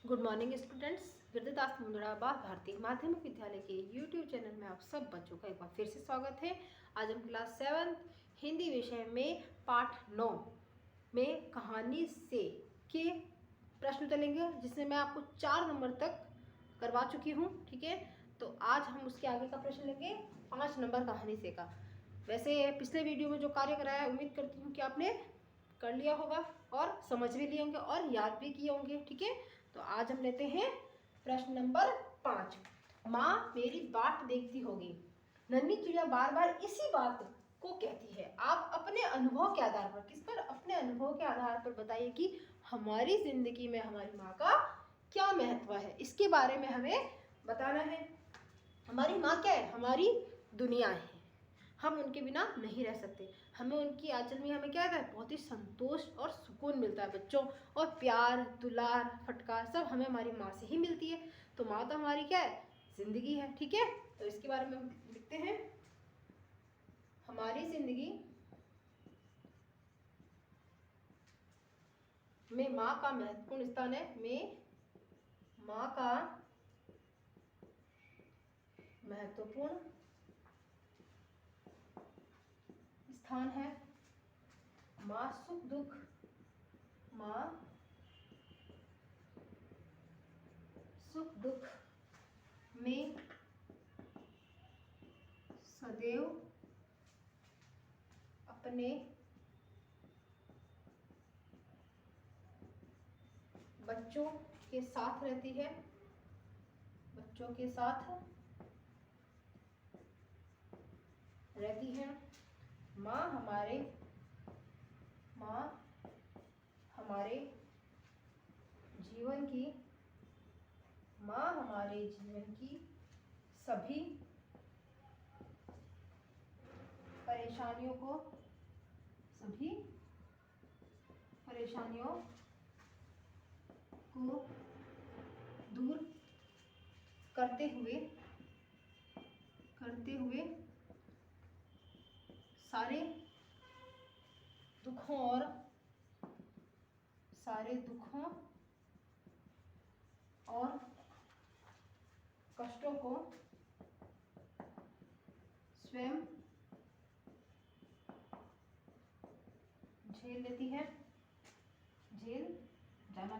Good morning students. Girdas Mundadabad Bharatiya Madhyamik विद्यालय के YouTube channel में आप सब बच्चों का एक बार फिर से स्वागत है। आज हम क्लास 7 हिंदी विषय में पाठ 9 में कहानी से के प्रश्न उत्तर लेंगे, जिसमें मैं आपको 4 नंबर तक करवा चुकी हूँ। ठीक है, तो आज हम उसके आगे का प्रश्न लेंगे 5 नंबर कहानी से का। वैसे पिछले वीडियो में जो कार्य कराया उम्मीद करती हूँ कि आपने कर लिया होगा और समझ भी लिए होंगे और याद भी किए होंगे। ठीक है, तो आज हम लेते हैं प्रश्न नंबर 5। माँ मेरी बाट देखती होगी। नन्ही चिड़िया बार बार इसी बात को कहती है। आप अपने अनुभव के आधार पर, किस पर, अपने अनुभव के आधार पर बताइए कि हमारी जिंदगी में हमारी माँ का क्या महत्व है। इसके बारे में हमें बताना है। हमारी माँ क्या है? हमारी दुनिया है। हम उनके बिना नहीं रह सकते। हमें उनकी आंचल में हमें क्या है? बहुत ही संतोष और सुकून मिलता है बच्चों। और प्यार, दुलार, फटकार सब हमें हमारी माँ से ही मिलती है। तो माँ तो हमारी क्या है? जिंदगी है। ठीक है, तो इसके बारे में हम लिखते हैं। हमारी जिंदगी में माँ का महत्वपूर्ण स्थान है। में माँ का महत्वपूर्ण स्थान है। माँ सुख दुख, माँ सुख दुख में सदैव अपने बच्चों के साथ रहती है। बच्चों के साथ रहती है। माँ हमारे जीवन की माँ हमारे जीवन की सभी परेशानियों को दूर करते हुए सारे दुखों और कष्टों को स्वयं झेल लेती है। झेल जाना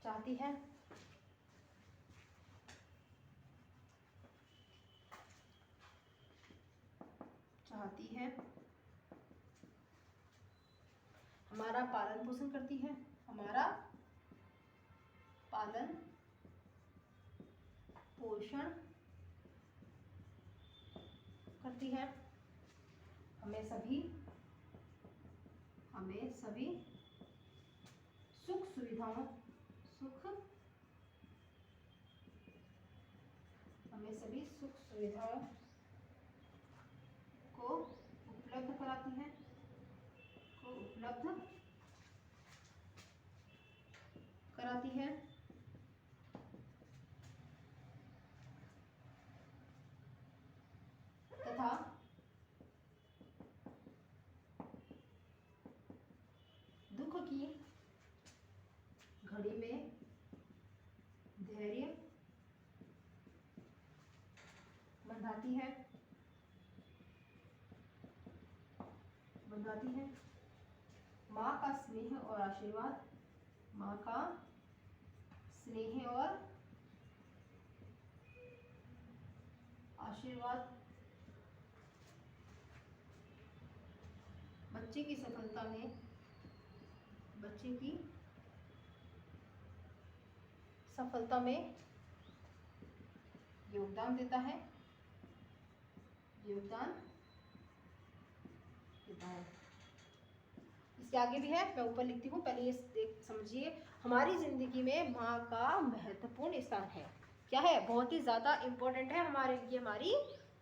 चाहती है। हमारा पालन पोषण करती है। हमारा पालन पोषण करती है। हमें सभी सुख सुविधाओं को उपलब्ध कराती है। तथा दुख की घड़ी में धैर्य बंधाती है। माँ का स्नेह और आशीर्वाद बच्चे की सफलता में योगदान देता है। इसके आगे भी है, मैं ऊपर लिखती हूँ, पहले ये समझिए। हमारी जिंदगी में माँ का महत्वपूर्ण स्थान है। क्या है? बहुत ही ज्यादा इम्पोर्टेंट है हमारे लिए हमारी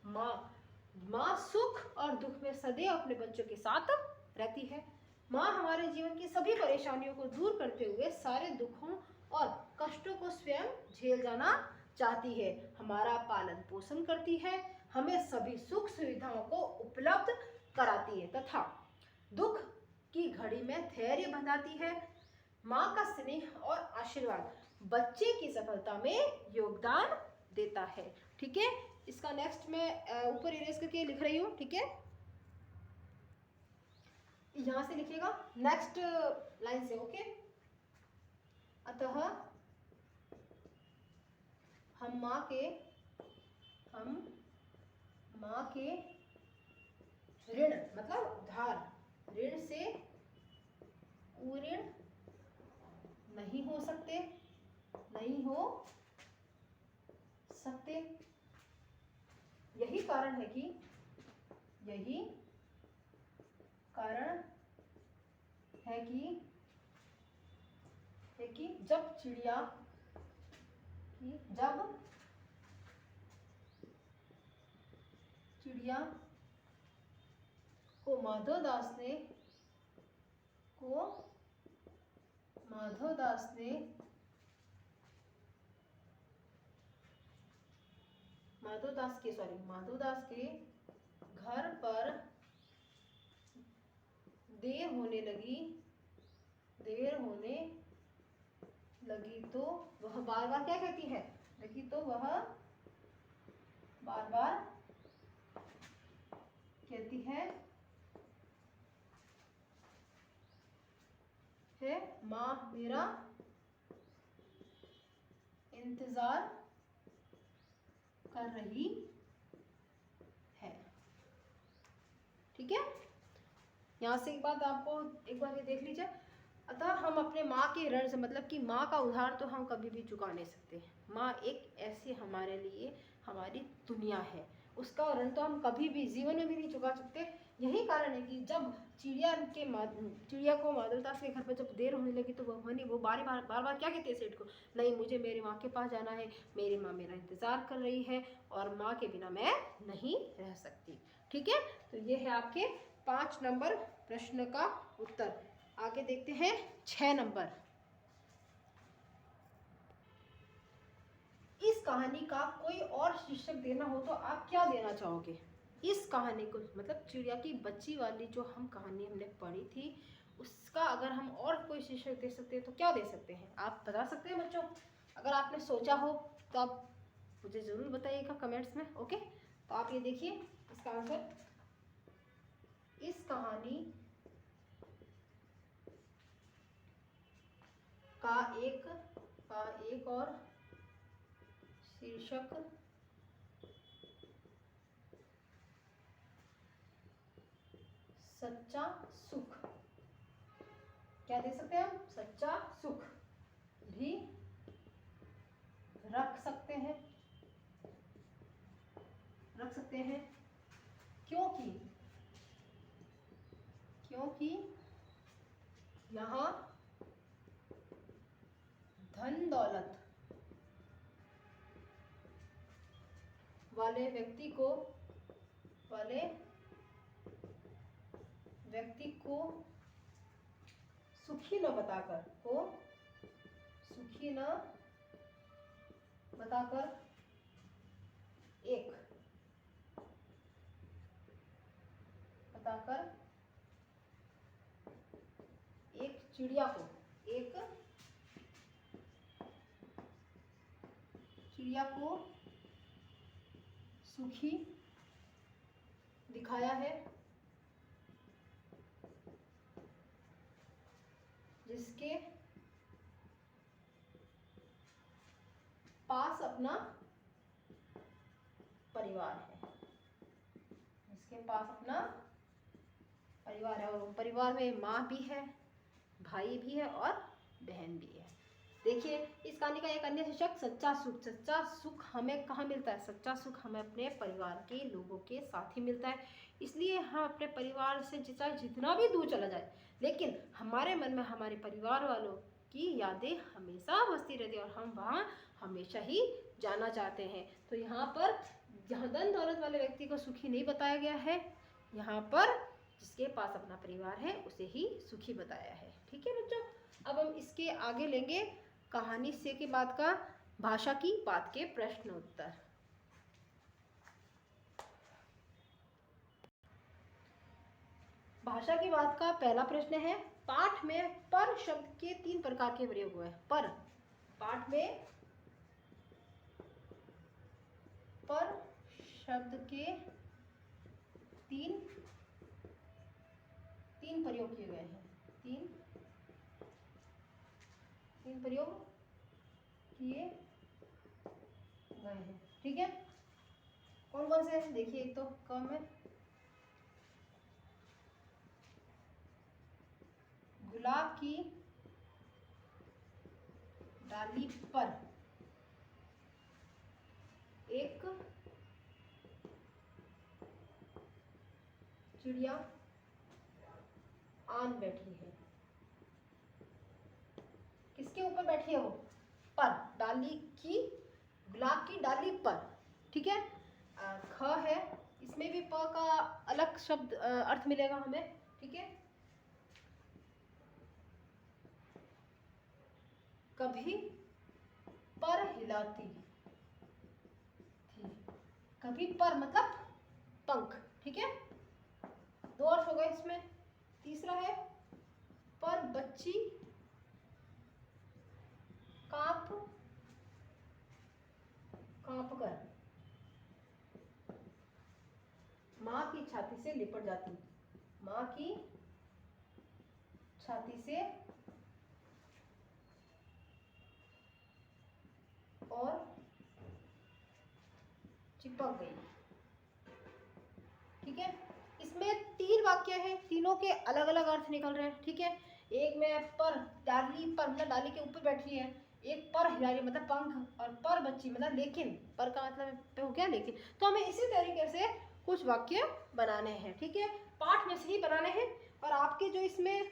माँ सुख और दुख में सदैव अपने बच्चों के साथ रहती है। माँ हमारे जीवन की सभी परेशानियों को दूर करते हुए सारे दुखों और कष्टों को स्वयं झेल जाना चाहती है। हमारा पालन पोषण करती है। हमें सभी सुख सुविधाओं को उपलब्ध कराती है तथा दुख की घड़ी में धैर्य बंधाती है। माँ का स्नेह और आशीर्वाद बच्चे की सफलता में योगदान देता है। ठीक है, इसका नेक्स्ट मैं ऊपर इरेज करके लिख रही हूँ। ठीक है, यहां से लिखिएगा नेक्स्ट लाइन से। ओके, अतः हम माँ के ऋण मतलब उधार, ऋण से कुऋण नहीं हो सकते। यही कारण है कि जब चिड़िया को माधव दास के घर पर देर होने लगी तो वह बार बार क्या कहती है, कहती है माँ मेरा इंतजार कर रही है। ठीक है, यहाँ से एक बात आपको एक बार ये देख लीजिए। अतः हम अपने माँ के ऋण से मतलब कि माँ का उधार तो हम कभी भी चुका नहीं सकते। माँ एक ऐसी हमारे लिए हमारी दुनिया है, उसका ऋण तो हम कभी भी जीवन में भी नहीं चुका सकते। यही कारण है कि जब चिड़िया को माधव दास के घर पर जब देर होने लगी तो वो बार बार क्या कहती है सेठ को, नहीं मुझे मेरी माँ के पास जाना है, मेरी माँ मेरा इंतजार कर रही है और माँ के बिना मैं नहीं रह सकती। ठीक है, तो ये है आपके 5 नंबर प्रश्न का उत्तर। आगे देखते हैं 6 नंबर। इस कहानी का कोई और शीर्षक देना हो तो आप क्या देना चाहोगे? इस कहानी को मतलब चिड़िया की बच्ची वाली जो हम कहानी हमने पढ़ी थी उसका अगर हम और कोई शीर्षक दे सकते हैं तो क्या दे सकते हैं, आप बता सकते हैं बच्चों? अगर आपने सोचा हो तो आप मुझे ज़रूर बताइएगा कमेंट्स में। ओके, तो आप ये देखिए इसका आंसर, इस कहानी का एक और शीर्षक सच्चा सुख, क्या दे सकते हैं हम? सच्चा सुख भी रख सकते हैं क्योंकि यहाँ धन दौलत वाले व्यक्ति को सुखी न बताकर एक चिड़िया को सुखी दिखाया है, जिसके पास अपना परिवार है और परिवार में माँ भी है, भाई भी है और बहन भी है। देखिए इस कहानी का एक अन्य शीर्षक सच्चा सुख हमें कहाँ मिलता है? सच्चा सुख हमें अपने परिवार के लोगों के साथ ही मिलता है। इसलिए हम अपने परिवार से चाहे जितना भी दूर चला जाए लेकिन हमारे मन में हमारे परिवार वालों की यादें हमेशा बसती रहती है और हम वहाँ हमेशा ही जाना चाहते हैं। तो यहाँ पर जहाँ धन दौलत वाले व्यक्ति को सुखी नहीं बताया गया है, यहाँ पर जिसके पास अपना परिवार है उसे ही सुखी बताया है। ठीक है बच्चों, अब हम इसके आगे लेंगे कहानी से के बाद का भाषा की बात के प्रश्न उत्तर। भाषा की बात का पहला प्रश्न है, पाठ में पर शब्द के 3 प्रकार के प्रयोग हुए हैं। पर, पाठ में पर शब्द के तीन प्रयोग किए गए हैं। तीन प्रयोग किए गए हैं। ठीक है, कौन कौन से हैं देखिए। एक तो कम है, गुलाब की डाली पर एक चिड़िया आन बैठी है। किसके ऊपर बैठी है वो? पर, डाली की, गुलाब की डाली पर। ठीक है, ख है, इसमें भी प का अलग शब्द अर्थ मिलेगा हमें। ठीक है, कभी पर हिलाती थी। कभी पर मतलब पंख। ठीक है, 2 अर्थ हो गए इसमें। तीसरा है, पर बच्ची कांप कर माँ की छाती से लिपट जाती। माँ की छाती से और चिपक गई। ठीक है, इसमें 3 वाक्य हैं, तीनों के अलग अलग अर्थ निकल रहे हैं। ठीक है, एक में पर डाली पर मतलब डाली के ऊपर बैठी है, एक पर हिला रही मतलब पंख, और पर बच्ची मतलब लेकिन, पर का मतलब हो गया लेकिन। तो हमें इसी तरीके से कुछ वाक्य बनाने हैं। ठीक है, पाठ में से ही बनाने हैं। और आपके जो इसमें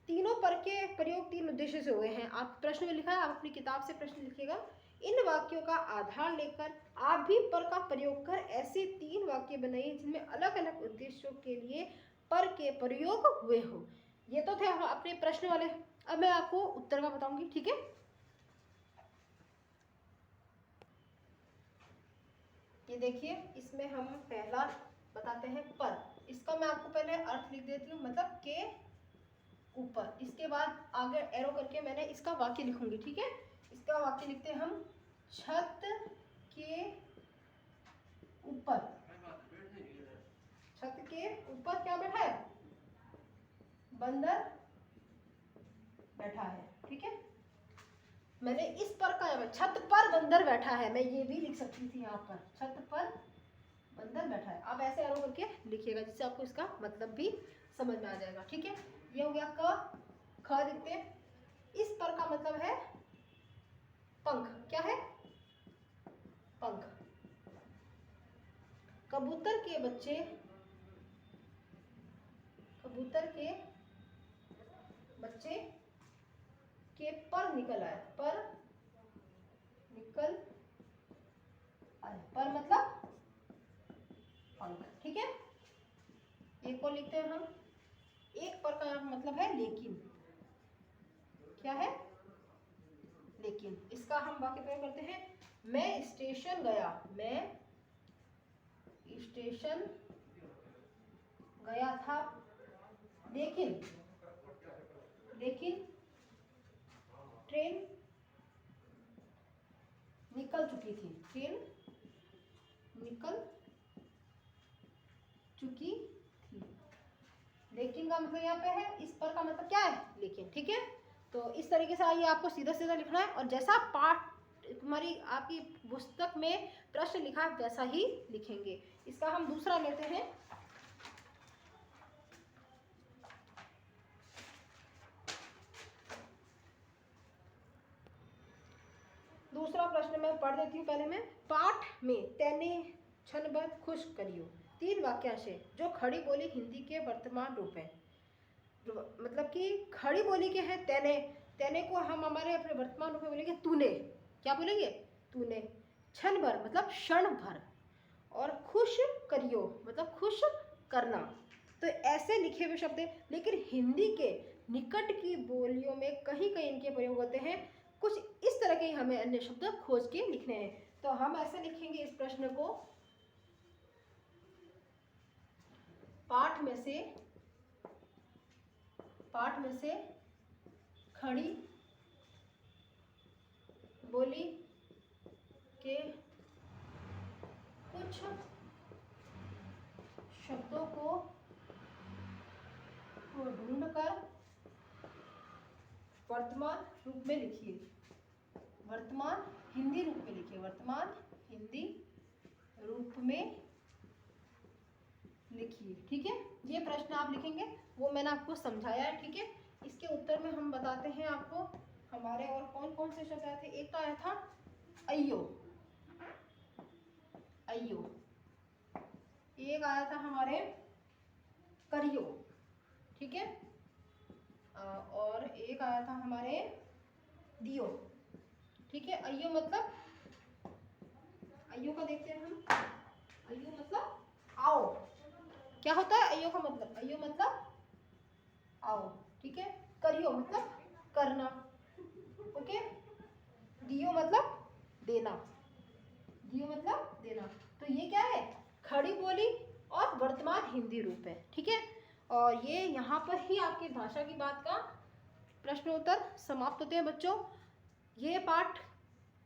तीनों पर के प्रयोग 3 उद्देश्य से हुए हैं। आप प्रश्न में लिखा है, आप अपनी किताब से प्रश्न लिखिएगा। इन वाक्यों का आधार लेकर आप भी पर का प्रयोग कर ऐसे 3 वाक्य बनाइए जिनमें अलग अलग उद्देश्यों के लिए पर के प्रयोग हुए हो। ये तो थे अपने प्रश्न वाले। अब मैं आपको उत्तर का बताऊंगी। ठीक है, ये देखिए, इसमें हम पहला बताते हैं पर। इसका मैं आपको पहले अर्थ लिख देती हूँ, मतलब के ऊपर। इसके बाद आगे एरो करके मैंने इसका वाक्य लिखूंगी। ठीक है, इसका वाक्य लिखते हैं हम, छत के ऊपर। छत के ऊपर क्या बैठा है? बंदर बैठा है। ठीक है, मैंने इस पर का, छत पर बंदर बैठा है, मैं ये भी लिख सकती थी यहाँ पर, छत पर बंदर बैठा है। आप ऐसे एरो करके लिखिएगा जिससे आपको इसका मतलब भी समझ में आ जाएगा। ठीक है, ये हो गया क। ख लिखते हैं, इस पर का मतलब है पंख। क्या है? पंख। कबूतर के बच्चे, कबूतर के बच्चे के पर निकल आए। पर निकल आए, पर मतलब पंख। ठीक है, एक को लिखते हैं हम, एक पर का मतलब है लेकिन। क्या है? लेकिन। इसका हम वाक्य प्रयोग करते हैं, मैं स्टेशन गया। मैं स्टेशन गया था, लेकिन ट्रेन निकल चुकी थी। ट्रेन निकल चुकी थी। लेकिन का मतलब यहाँ पे है, इस पर का मतलब क्या है? लेकिन। ठीक है, तो इस तरीके से आइए, आपको सीधा सीधा लिखना है और जैसा पाठ तुम्हारी आपकी पुस्तक में प्रश्न लिखा है वैसा ही लिखेंगे। इसका हम दूसरा लेते हैं। दूसरा प्रश्न मैं पढ़ देती हूँ पहले मैं। पाठ में तैने क्षण भर खुश करियो 3 वाक्यांश है जो खड़ी बोली हिंदी के वर्तमान रूप है। मतलब कि खड़ी बोली के हैं तैने। तैने को हम हमारे अपने वर्तमान रूप में बोलेंगे तूने। क्या बोलेंगे? तूने। क्षण भर मतलब क्षण भर, और खुश करियो मतलब खुश करना। तो ऐसे लिखे हुए शब्द हैं, लेकिन हिंदी के निकट की बोलियों में कहीं कहीं इनके प्रयोग होते हैं। कुछ इस तरह के हमें अन्य शब्द खोज के लिखने हैं। तो हम ऐसे लिखेंगे इस प्रश्न को, पाठ में से पाठ में से खड़ी बोली के कुछ शब्दों को ढूंढकर वर्तमान रूप में लिखिए। वर्तमान हिंदी रूप में लिखिए। वर्तमान हिंदी रूप में लिखिए। ठीक है, ये प्रश्न आप लिखेंगे, वो मैंने आपको समझाया है। ठीक है, इसके उत्तर में हम बताते हैं आपको हमारे और कौन कौन से शब्द आए थे। एक तो आया था अयो, अयो। एक आया था हमारे करियो। ठीक है, और एक आया था हमारे दियो। ठीक है, अयो मतलब, अयो का देखते हैं हम। अयो मतलब आओ। क्या होता है अयो का मतलब? अयो मतलब आओ। ठीक है, करियो मतलब करना। ओके, दियो मतलब देना। दियो मतलब देना। तो ये क्या है? खड़ी बोली और वर्तमान हिंदी रूप है। ठीक है, और ये यहाँ पर ही आपकी भाषा की बात का प्रश्न उत्तर समाप्त होते हैं बच्चों। ये पाठ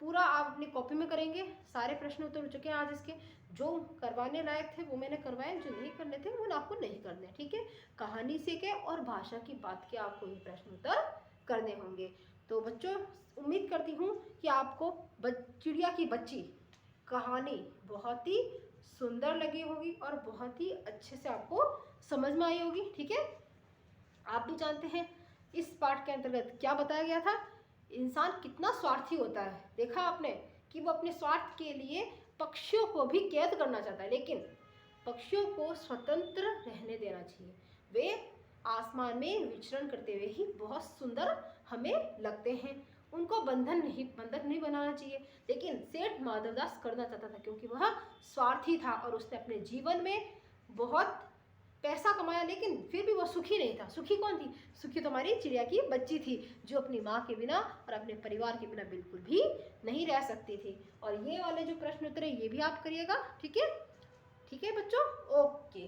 पूरा आप अपनी कॉपी में करेंगे। सारे प्रश्न उत्तर हो चुके हैं आज इसके। जो करवाने लायक थे वो मैंने करवाए, जो नहीं करने थे वो आपको नहीं करने। ठीक है, कहानी से के और भाषा की बात के आपको ये प्रश्न उत्तर करने होंगे। तो बच्चों, उम्मीद करती हूँ कि आपको चिड़िया की बच्ची कहानी बहुत ही सुंदर लगी होगी और बहुत ही अच्छे से आपको समझ में आई होगी। ठीक है, आप भी जानते हैं इस पाठ के अंतर्गत क्या बताया गया था। इंसान कितना स्वार्थी होता है। देखा आपने कि वो अपने स्वार्थ के लिए पक्षियों को भी कैद करना चाहता है, लेकिन पक्षियों को स्वतंत्र रहने देना चाहिए। वे आसमान में विचरण करते हुए ही बहुत सुंदर हमें लगते हैं। उनको बंधक नहीं बनाना चाहिए। लेकिन सेठ माधवदास करना चाहता था, क्योंकि वह स्वार्थी था और उसने अपने जीवन में बहुत पैसा कमाया, लेकिन फिर भी वो सुखी नहीं था। सुखी कौन थी? सुखी तो हमारी चिड़िया की बच्ची थी, जो अपनी माँ के बिना और अपने परिवार के बिना बिल्कुल भी नहीं रह सकती थी। और ये वाले जो प्रश्न उत्तर है ये भी आप करिएगा। ठीक है, ठीक है बच्चों, ओके।